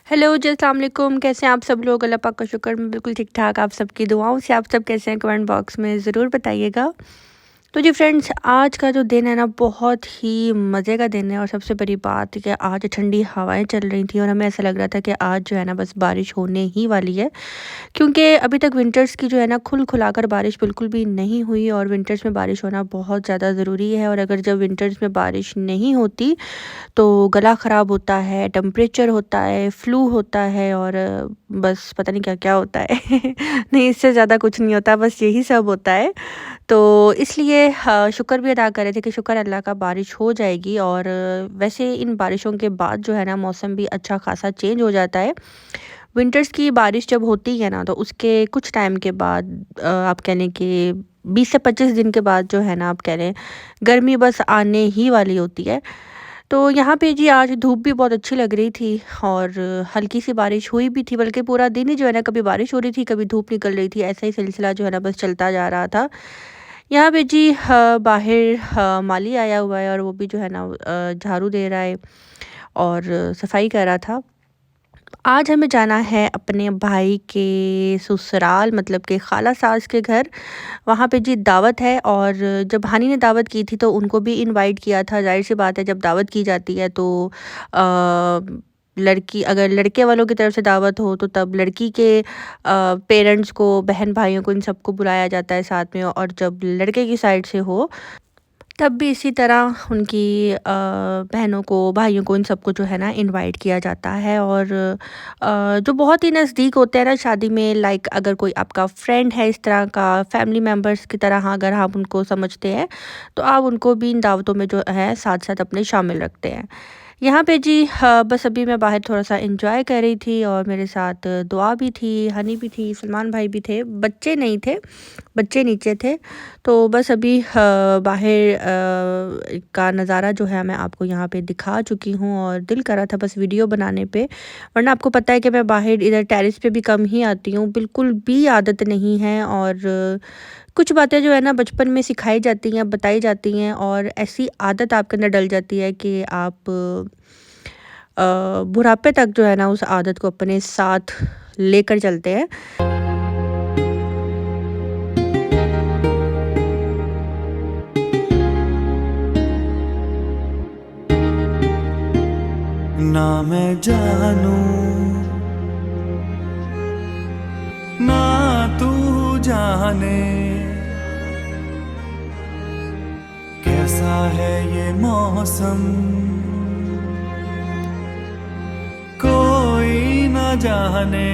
Hello जी, अस्सलाम वालेकुम। कैसे हैं आप सब लोग? अल्लाह पाक का शुक्र, मैं बिल्कुल ठीक-ठाक। आप सबकी दुआओं से आप सब कैसे हैं कमेंट बॉक्स में ज़रूर बताइएगा। तो जी फ्रेंड्स, आज का जो दिन है ना बहुत ही मज़े का दिन है और सबसे बड़ी बात है कि आज ठंडी हवाएँ चल रही थी और हमें ऐसा लग रहा था कि आज जो है ना बस बारिश होने ही वाली है। क्योंकि अभी तक विंटर्स की जो है ना खुल-खुलाकर बारिश बिल्कुल भी नहीं हुई और विंटर्स में बारिश होना बहुत ज़्यादा ज़रूरी है। और अगर जब विंटर्स में बारिश नहीं होती तो गला ख़राब होता है, टेम्परेचर होता है, फ्लू होता है और बस पता नहीं क्या-क्या होता है। नहीं, इससे ज़्यादा कुछ नहीं होता, बस यही सब होता है। तो इसलिए शुक्र भी अदा कर रहे थे कि शुक्र अल्लाह का बारिश हो जाएगी। और वैसे इन बारिशों के बाद जो है ना मौसम भी अच्छा ख़ासा चेंज हो जाता है। विंटर्स की बारिश जब होती है ना तो उसके कुछ टाइम के बाद आप कह लें कि 20 से 25 दिन के बाद जो है ना आप कह लें गर्मी बस आने ही वाली होती है। तो यहाँ पे जी आज धूप भी बहुत अच्छी लग रही थी और हल्की सी बारिश हुई भी थी, बल्कि पूरा दिन ही जो है ना कभी बारिश हो रही थी, कभी धूप निकल रही थी। ऐसा ही सिलसिला जो है ना बस चलता जा रहा था। यहाँ पे जी बाहर माली आया हुआ है और वो भी जो है ना झाड़ू दे रहा है और सफाई कर रहा था। आज हमें जाना है अपने भाई के ससुराल, मतलब कि खाला सास के घर। वहाँ पे जी दावत है और जब हानी ने दावत की थी तो उनको भी इनवाइट किया था। ज़ाहिर-सी बात है जब दावत की जाती है तो लड़की अगर लड़के वालों की तरफ से दावत हो तो तब लड़की के पेरेंट्स को, बहन-भाइयों को, इन सबको बुलाया जाता है साथ में। और जब लड़के की साइड से हो तब भी इसी तरह उनकी बहनों को, भाइयों को, इन सबको जो है ना इनवाइट किया जाता है। और जो बहुत ही नज़दीक होते हैं ना शादी में, लाइक अगर कोई आपका फ्रेंड है इस तरह का, फैमिली मेम्बर्स की तरह अगर आप उनको समझते हैं तो आप उनको भी इन दावतों में जो है साथ साथ अपने शामिल रखते हैं। यहाँ पे जी बस अभी मैं बाहर थोड़ा-सा एन्जॉय कर रही थी और मेरे साथ दुआ भी थी, हनी भी थी, सलमान भाई भी थे। बच्चे नहीं थे, बच्चे नीचे थे। तो बस अभी बाहर का नज़ारा जो है मैं आपको यहाँ पे दिखा चुकी हूँ और दिल कर रहा था बस वीडियो बनाने पे। वरना आपको पता है कि मैं बाहर इधर टेरेस पे भी कम ही आती हूँ, बिल्कुल भी आदत नहीं है। और कुछ बातें जो है ना बचपन में सिखाई जाती हैं, बताई जाती हैं और ऐसी आदत आपके अंदर डल जाती है कि आप बुढ़ापे तक जो है ना उस आदत को अपने साथ लेकर चलते हैं। ना मैं जानूं ना तू जाने कैसा है ये मौसम, कोई ना जाने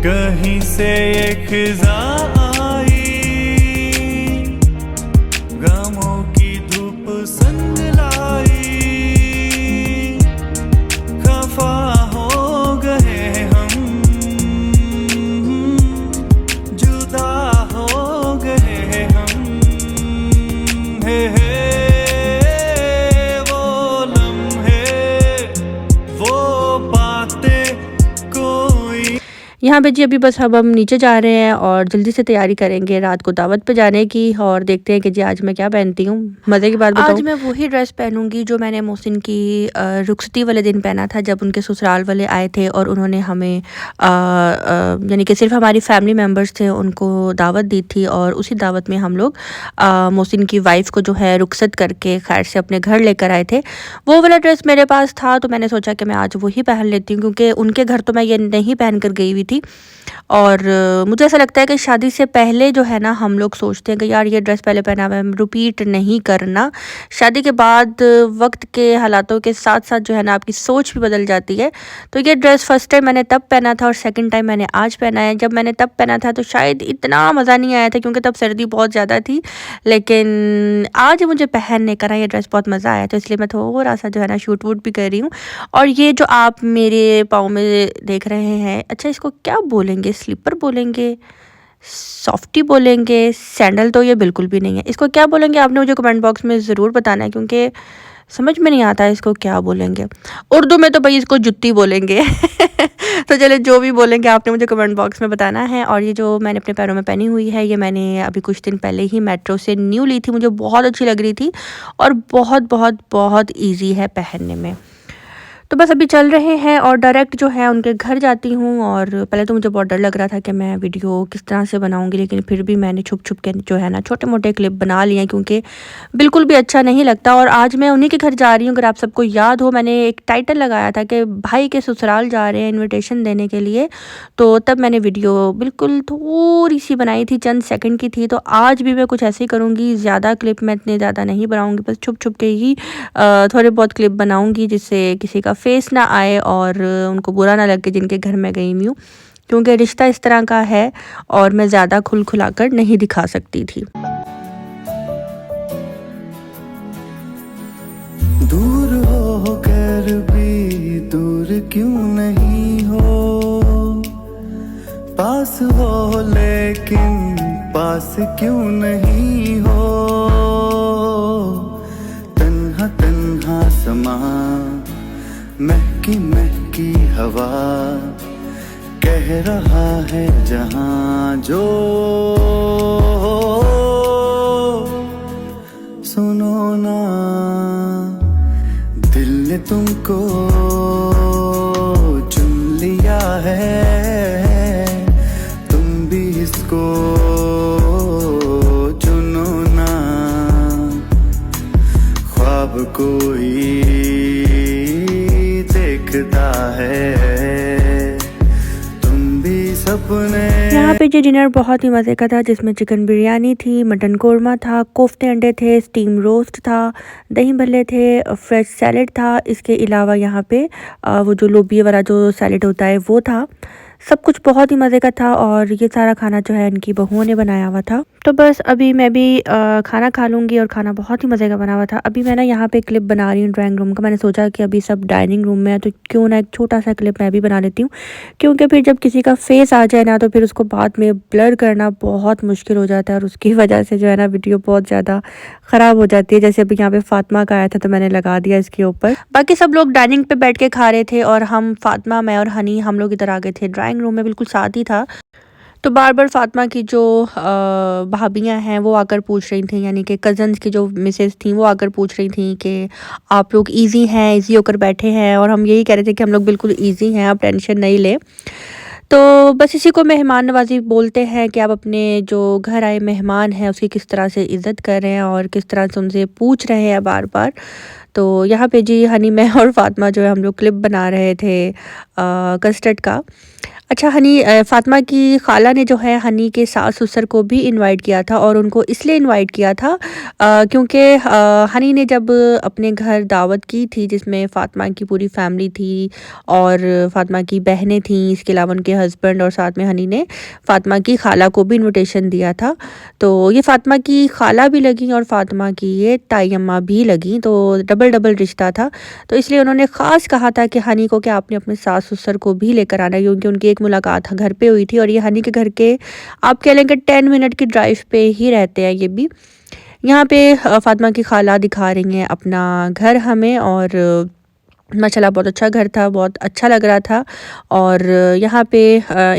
कहीं से एक खिज़ा आई, गमों की धूप संग लाई, खफा हो गए हम, जुदा हो गए हम। हे वो लम्हे, वो बातें कोई। यहाँ पे जी अभी बस अब हम नीचे जा रहे हैं और जल्दी से तैयारी करेंगे रात को दावत पे जाने की। और देखते हैं कि जी आज मैं क्या पहनती हूँ। मज़े की बात बताऊँ, आज मैं वही ड्रेस पहनूंगी जो मैंने मोहसिन की रुखसती वाले दिन पहना था, जब उनके ससुराल वाले आए थे और उन्होंने हमें यानी कि सिर्फ हमारी फैमिली मेम्बर्स थे उनको दावत दी थी। और उसी दावत में हम लोग मोहसिन की वाइफ को जो है रुखसत करके खैर से अपने घर लेकर आए थे। वो वाला ड्रेस मेरे पास था तो मैंने सोचा कि मैं आज वही पहन लेती हूँ, क्योंकि उनके घर तो मैं ये नहीं पहन कर गई हुई थी। और मुझे ऐसा लगता है कि शादी से पहले जो है ना हम लोग सोचते हैं कि यार ये ड्रेस पहले पहना हुआ है, रिपीट नहीं करना। शादी के बाद वक्त के हालातों के साथ साथ जो है ना आपकी सोच भी बदल जाती है। तो ये ड्रेस फर्स्ट टाइम मैंने तब पहना था और सेकंड टाइम मैंने आज पहना है। जब मैंने तब पहना था तो शायद इतना मज़ा नहीं आया था क्योंकि तब सर्दी बहुत ज़्यादा थी, लेकिन आज मुझे पहनने का ना ये ड्रेस बहुत मज़ा आया, तो इसलिए मैं थोड़ा सा जो है ना शूट वूट भी कर रही हूँ। और ये जो आप मेरे पाँव में देख रहे हैं, अच्छा इसको क्या बोलेंगे, स्लीपर बोलेंगे, सॉफ्टी बोलेंगे, सैंडल तो ये बिल्कुल भी नहीं है। इसको क्या बोलेंगे आपने मुझे कमेंट बॉक्स में ज़रूर बताना है, क्योंकि समझ में नहीं आता है इसको क्या बोलेंगे। उर्दू में तो भाई इसको जुत्ती बोलेंगे। तो चले जो भी बोलेंगे आपने मुझे कमेंट बॉक्स में बताना है। और ये जो मैंने अपने पैरों में पहनी हुई है ये मैंने अभी कुछ दिन पहले ही मेट्रो से न्यू ली थी, मुझे बहुत अच्छी लग रही थी और बहुत बहुत बहुत ईजी है पहनने में। तो बस अभी चल रहे हैं और डायरेक्ट जो है उनके घर जाती हूँ। और पहले तो मुझे बहुत डर लग रहा था कि मैं वीडियो किस तरह से बनाऊँगी, लेकिन फिर भी मैंने छुप-छुप के जो है ना छोटे-मोटे क्लिप बना लिए हैं, क्योंकि बिल्कुल भी अच्छा नहीं लगता। और आज मैं उन्हीं के घर जा रही हूँ। अगर आप सबको याद हो, मैंने एक टाइटल लगाया था कि भाई के ससुराल जा रहे हैं इन्विटेशन देने के लिए, तो तब मैंने वीडियो बिल्कुल थोड़ी-सी बनाई थी, चंद सेकंड की थी। तो आज भी मैं कुछ ऐसे ही करूँगी, ज़्यादा क्लिप मैं इतने ज़्यादा नहीं बनाऊँगी, बस छुप-छुप के ही थोड़े बहुत क्लिप बनाऊँगी, जिससे किसी का फेस ना आए और उनको बुरा ना लगे जिनके घर मैं गई हुई हूँ, क्योंकि रिश्ता इस तरह का है और मैं ज़्यादा खुल-खुला कर नहीं दिखा सकती थी। दूर होकर भी दूर क्यों नहीं हो, पास हो लेकिन पास क्यों नहीं हो, तन्हा तन्हा समा महकी महकी हवा कह रहा है जहां जो, सुनो ना दिल ने तुमको चुन लिया है, तुम भी इसको चुनो ना, ख्वाब कोई देखता है, तुम भी सपने। यहाँ पे जो डिनर बहुत ही मज़े का था, जिसमें चिकन बिरयानी थी, मटन कोरमा था, कोफ्ते अंडे थे, स्टीम रोस्ट था, दही भल्ले थे, फ्रेश सैलेड था। इसके अलावा यहाँ पे वो जो लोबिया वाला जो सैलेड होता है वो था। सब कुछ बहुत ही मज़े का था और ये सारा खाना जो है इनकी बहुओं ने बनाया हुआ था। तो बस अभी मैं भी खाना खा लूँगी और खाना बहुत ही मज़े का बना हुआ था। अभी मैं ना यहाँ पे क्लिप बना रही हूँ ड्राइंग रूम का। मैंने सोचा कि अभी सब डाइनिंग रूम में है, तो क्यों ना एक छोटा सा क्लिप मैं भी बना लेती हूँ, क्योंकि फिर जब किसी का फेस आ जाए ना, तो फिर उसको बाद में ब्लर करना बहुत मुश्किल हो जाता है और उसकी वजह से जो है ना वीडियो बहुत ज़्यादा ख़राब हो जाती है। जैसे अभी यहाँ पे फ़ातिमा का आया था तो मैंने लगा दिया इसके ऊपर। बाकी सब लोग डाइनिंग पे बैठ के खा रहे थे और हम फ़ातिमा, मैं और हनी, हम लोग इधर आ गए थे ड्राइंग रूम में, बिल्कुल साथ ही था। तो बार-बार फ़ातिमा की जो भाभियाँ हैं वो आकर पूछ रही थी, यानी कि कज़न्स की जो मिसेज़ थी वो आकर पूछ रही थी कि आप लोग ईज़ी हैं, ईज़ी होकर बैठे हैं। और हम यही कह रहे थे कि हम लोग बिल्कुल ईज़ी हैं, आप टेंशन नहीं लें। तो बस इसी को मेहमान नवाज़ी बोलते हैं कि आप अपने जो घर आए मेहमान हैं उसकी किस तरह से इज़्ज़त कर रहे हैं और किस तरह से उनसे पूछ रहे हैं बार-बार। तो यहाँ पे जी हनी, मैं और फ़ातिमा जो है हम लोग क्लिप बना रहे थे कस्टर्ड का। अच्छा, हनी फ़ातिमा की ख़ाला ने जो है हनी के सास-ससुर को भी इनवाइट किया था और उनको इसलिए इनवाइट किया था क्योंकि हनी ने जब अपने घर दावत की थी, जिसमें फ़ातिमा की पूरी फैमिली थी और फ़ातिमा की बहनें थीं, इसके अलावा उनके हस्बैंड, और साथ में हनी ने फ़ातिमा की ख़ाला को भी इनविटेशन दिया था। तो ये फ़ातिमा की ख़ाला भी लगीं और फ़ातिमा की ये ताई अम्मा भी लगीं, तो डबल-डबल रिश्ता था। तो इसलिए उन्होंने ख़ास कहा था कि हनी को कि आपने अपने सास-ससुर को भी लेकर आना है, क्योंकि उनकी एक मुलाकात घर पे हुई थी और ये हनी के घर के आप कह लें कि 10 मिनट की ड्राइव पे ही रहते हैं ये भी। यहाँ पे फ़ातिमा की ख़ाला दिखा रही हैं अपना घर हमें, और माशाल्लाह बहुत अच्छा घर था, बहुत अच्छा लग रहा था। और यहाँ पे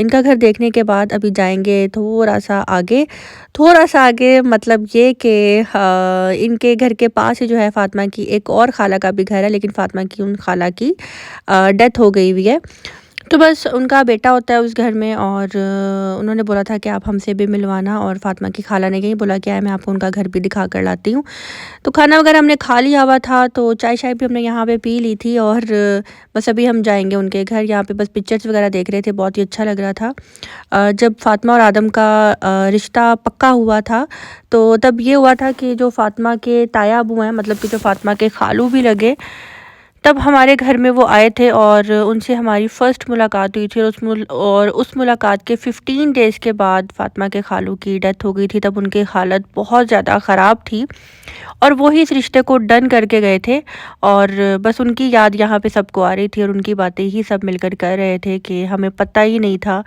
इनका घर देखने के बाद अभी जाएंगे थोड़ा सा आगे, मतलब ये कि इनके घर के पास ही जो है फ़ातिमा की एक और ख़ाला का भी घर है, लेकिन फ़ातिमा की उन ख़ाला की डेथ हो गई हुई है। तो बस उनका बेटा होता है उस घर में, और उन्होंने बोला था कि आप हमसे भी मिलवाना, और फ़ातिमा की ख़ाला ने यही बोला कि मैं आपको उनका घर भी दिखा कर लाती हूँ। तो खाना वगैरह हमने खा लिया हुआ था, तो चाय भी हमने यहाँ पे पी ली थी, और बस अभी हम जाएंगे उनके घर। यहाँ पे बस पिक्चर्स वगैरह देख रहे थे, बहुत ही अच्छा लग रहा था। जब फ़ातिमा और आदम का रिश्ता पक्का हुआ था, तो तब ये हुआ था कि जो फ़ातिमा के ताया अबू हैं, मतलब कि जो फ़ातिमा के खालू भी लगे, तब हमारे घर में वो आए थे और उनसे हमारी फ़र्स्ट मुलाकात हुई थी। और उस मुलाकात के 15 डेज़ के बाद फ़ातिमा के खालू की डेथ हो गई थी। तब उनकी हालत बहुत ज़्यादा ख़राब थी और वो ही इस रिश्ते को डन करके गए थे, और बस उनकी याद यहाँ पे सबको आ रही थी और उनकी बातें ही सब मिलकर कर रहे थे कि हमें पता ही नहीं था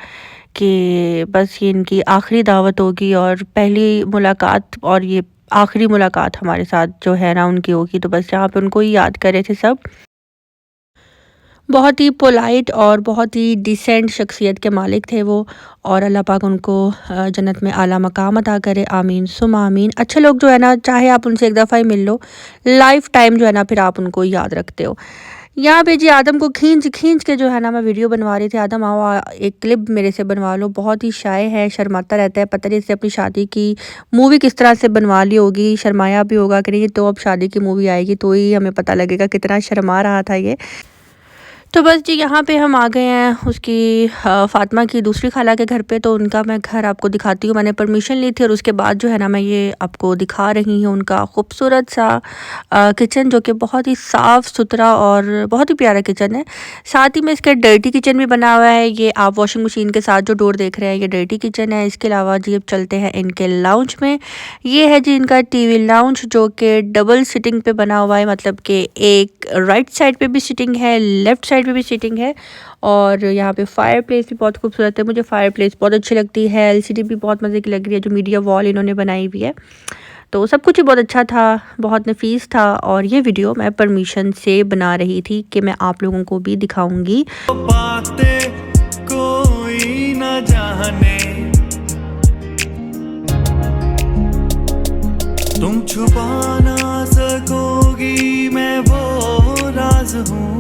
कि बस ये इनकी आखिरी दावत होगी और पहली मुलाकात, और ये आखिरी मुलाकात हमारे साथ जो है ना उनकी होगी। तो बस यहाँ पे उनको ही याद कर रहे थे सब। बहुत ही पोलाइट और बहुत ही डिसेंट शख्सियत के मालिक थे वो, और अल्लाह पाक उनको जन्नत में आला मकाम अता करे, आमीन सुम आमीन। अच्छे लोग जो है ना, चाहे आप उनसे एक दफ़ा ही मिल लो, लाइफ टाइम जो है ना फिर आप उनको याद रखते हो। यहाँ पे जी आदम को खींच खींच के जो है ना मैं वीडियो बनवा रही थी। आदम आओ एक क्लिप मेरे से बनवा लो। बहुत ही शाय है, शर्माता रहता है। पता नहीं इससे अपनी शादी की मूवी किस तरह से बनवा ली होगी, शर्माया भी होगा कि नहीं। तो अब शादी की मूवी आएगी तो ही हमें पता लगेगा कितना शर्मा रहा था ये। तो बस जी यहाँ पे हम आ गए हैं उसकी फ़ातिमा की दूसरी खाला के घर पे। तो उनका मैं घर आपको दिखाती हूँ। मैंने परमिशन ली थी और उसके बाद जो है ना मैं ये आपको दिखा रही हूँ उनका खूबसूरत सा किचन, जो कि बहुत ही साफ़ सुथरा और बहुत ही प्यारा किचन है। साथ ही में इसका डर्टी किचन भी बना हुआ है। ये आप वॉशिंग मशीन के साथ जो डोर देख रहे हैं ये डर्टी किचन है। इसके अलावा जी अब चलते हैं इनके लाउंज में। ये है जी इनका टीवी लाउंज, जो कि डबल सिटिंग पे बना हुआ है। मतलब कि एक राइट साइड पे भी सिटिंग है, लेफ़्ट साइड पे भी सीटिंग है। और यहाँ पे फायर प्लेस भी बहुत खूबसूरत है। मुझे फायर प्लेस बहुत अच्छी लगती है। एलसीडी भी बहुत मज़े की लग रही है, जो मीडिया वॉल इन्होंने बनाई हुई है। तो सब कुछ ही बहुत अच्छा था, बहुत नफीस था। और ये वीडियो मैं परमिशन से बना रही थी कि मैं आप लोगों को भी दिखाऊंगी। बातें कोई न जाने, तुम छुपा ना सकोगी मैं वो राज हूँ,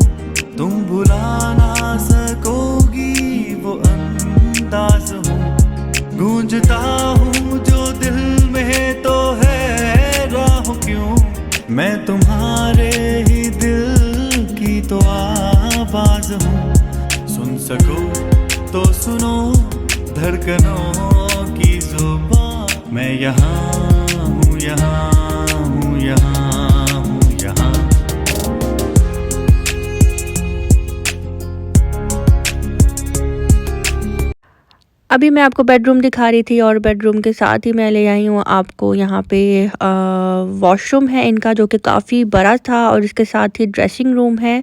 तुम भुला ना सकोगी वो अंदाज हूँ। गूंजता हूँ जो दिल में तो है राह क्यों, मैं तुम्हारे ही दिल की तो आवाज हूँ। सुन सको तो सुनो धड़कनों की जुबान, मैं यहाँ हूँ, यहाँ हूँ, यहाँ हूँ, यहाँ। अभी मैं आपको बेडरूम दिखा रही थी और बेडरूम के साथ ही मैं ले आई हूँ आपको यहाँ पे वॉशरूम है इनका, जो कि काफ़ी बड़ा था। और इसके साथ ही ड्रेसिंग रूम है।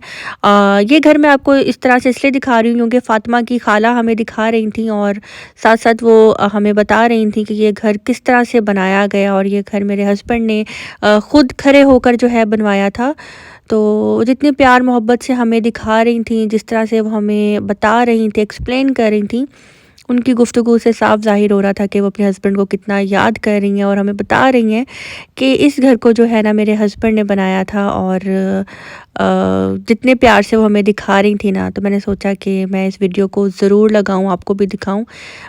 ये घर मैं आपको इस तरह से इसलिए दिखा रही हूँ कि फ़ातिमा की खाला हमें दिखा रही थी और साथ साथ वो हमें बता रही थी कि ये घर किस तरह से बनाया गया। और ये घर मेरे हस्बैंड ने ख़ुद खड़े होकर जो है बनवाया था। तो जितने प्यार मोहब्बत से हमें दिखा रही थी, जिस तरह से वो हमें बता रही थी, एक्सप्लेन कर रही थी, उनकी गुफ्तगू से साफ ज़ाहिर हो रहा था कि वो अपने हस्बैंड को कितना याद कर रही हैं। और हमें बता रही हैं कि इस घर को जो है ना मेरे हस्बैंड ने बनाया था। और जितने प्यार से वो हमें दिखा रही थी ना, तो मैंने सोचा कि मैं इस वीडियो को ज़रूर लगाऊं, आपको भी दिखाऊं।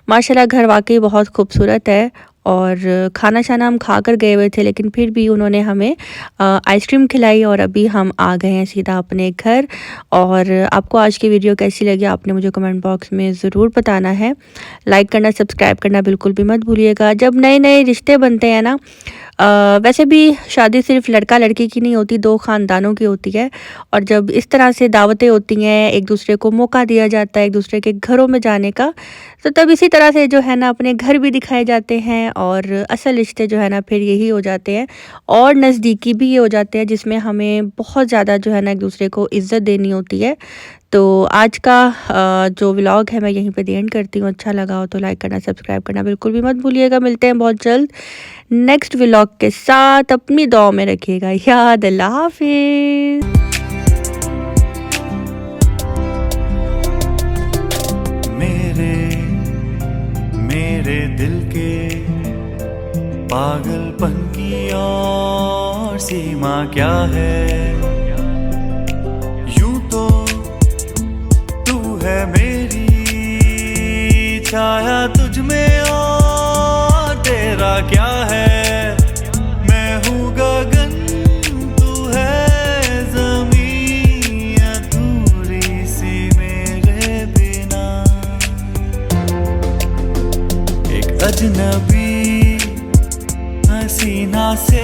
माशाल्लाह घर वाकई बहुत खूबसूरत है। और खाना शाना हम खा कर गए हुए थे, लेकिन फिर भी उन्होंने हमें आइसक्रीम खिलाई। और अभी हम आ गए हैं सीधा अपने घर। और आपको आज की वीडियो कैसी लगी आपने मुझे कमेंट बॉक्स में ज़रूर बताना है। लाइक करना, सब्सक्राइब करना बिल्कुल भी मत भूलिएगा। जब नए नए रिश्ते बनते हैं ना, वैसे भी शादी सिर्फ लड़का लड़की की नहीं होती, दो ख़ानदानों की होती है। और जब इस तरह से दावतें होती हैं, एक दूसरे को मौका दिया जाता है एक दूसरे के घरों में जाने का, तो तब इसी तरह से जो है ना अपने घर भी दिखाए जाते हैं। और असल रिश्ते जो है ना फिर यही हो जाते हैं। और नज़दीकी भी ये हो जाते हैं, जिसमें हमें बहुत ज़्यादा जो है ना एक दूसरे को इज़्ज़त देनी होती है। तो आज का जो व्लॉग है मैं यहीं पे दी एंड करती हूँ। अच्छा लगा हो तो लाइक करना, सब्सक्राइब करना बिल्कुल भी मत भूलिएगा। मिलते हैं बहुत जल्द नेक्स्ट व्लॉग के साथ। अपनी दुआ में रखिएगा याद। अल्लाह हाफिज़। मेरे दिल के पागलपन की और सीमा क्या है, यूं तो तू है मेरी छाया तुझ में और तेरा क्या है। मैं हूँ गगन तू है ज़मीं, अधूरी सी मेरे बिना। एक अजनबी हसीना से